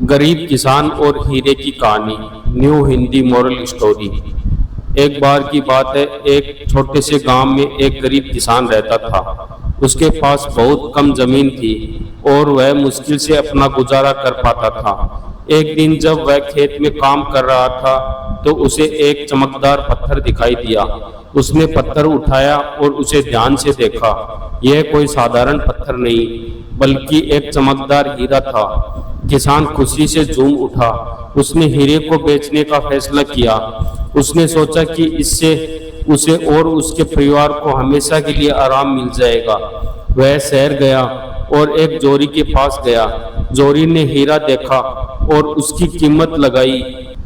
गरीब किसान और हीरे की कहानी। New Hindi moral story. एक बार की बात है, एक छोटे से गांव में एक गरीब किसान रहता था। उसके पास बहुत कम जमीन थी और वह मुश्किल से अपना गुजारा कर पाता था। एक दिन जब वह खेत में काम कर रहा था तो उसे एक चमकदार पत्थर दिखाई दिया। उसने पत्थर उठाया और उसे ध्यान से देखा। यह कोई साधारण पत्थर नहीं बल्कि एक चमकदार हीरा था। किसान खुशी से झूम उठा। उसने हीरे को बेचने का फैसला किया। उसने सोचा कि इससे उसे और उसके परिवार को हमेशा के लिए आराम मिल जाएगा। वह शहर गया और एक जोरी के पास गया। जोरी ने हीरा देखा और उसकी कीमत लगाई।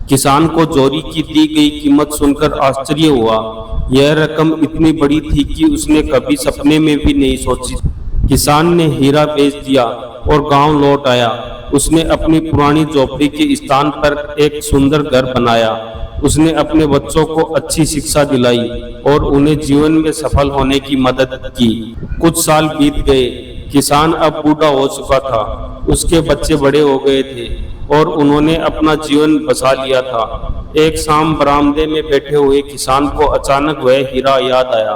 किसान को जोरी की दी गई कीमत सुनकर आश्चर्य हुआ। यह रकम इतनी बड़ी थी कि उसने कभी सपने में भी नहीं सोची। किसान ने हीरा बेच दिया और गांव लौट आया। उसने अपनी पुरानी झोपड़ी के स्थान पर एक सुंदर घर बनाया। उसने अपने बच्चों को अच्छी शिक्षा दिलाई और उन्हें जीवन में सफल होने की मदद की। कुछ साल बीत गए। किसान अब बूढ़ा हो चुका था। उसके बच्चे बड़े हो गए थे और उन्होंने अपना जीवन बसा लिया था। एक शाम बरामदे में बैठे हुए किसान को अचानक वह हीरा याद आया।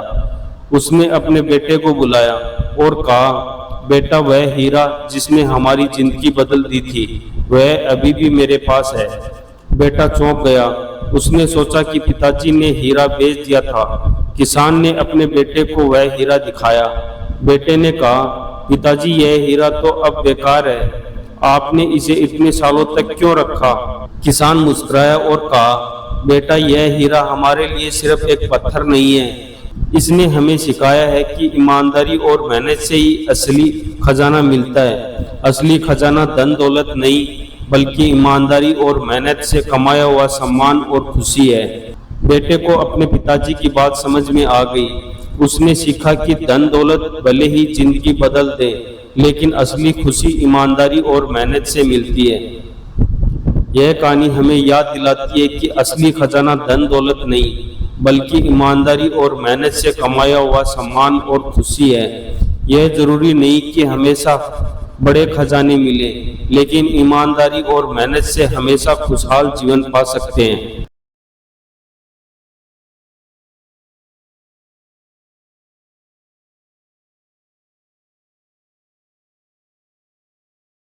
उसने अपने बेटे को बुलाया और कहा, बेटा, वह हीरा जिसने हमारी जिंदगी बदल दी थी, वह अभी भी मेरे पास है। बेटा चौंक गया। उसने सोचा कि पिताजी ने हीरा बेच दिया था। किसान ने अपने बेटे को वह हीरा दिखाया। बेटे ने कहा, पिताजी, यह हीरा तो अब बेकार है। आपने इसे इतने सालों तक क्यों रखा? किसान मुस्कुराया और कहा, बेटा, यह हीरा हमारे लिए सिर्फ एक पत्थर नहीं है। इसने हमें सिखाया है कि ईमानदारी और मेहनत से ही असली खजाना मिलता है। असली खजाना धन दौलत नहीं बल्कि ईमानदारी और मेहनत से कमाया हुआ सम्मान और खुशी है। बेटे को अपने पिताजी की बात समझ में आ गई। उसने सीखा कि धन दौलत भले ही जिंदगी बदल दे, लेकिन असली खुशी ईमानदारी और मेहनत से मिलती है। यह कहानी हमें याद दिलाती है कि असली खजाना धन दौलत नहीं बल्कि ईमानदारी और मेहनत से कमाया हुआ सम्मान और खुशी है। यह जरूरी नहीं कि हमेशा बड़े खजाने मिले, लेकिन ईमानदारी और मेहनत से हमेशा खुशहाल जीवन पा सकते हैं।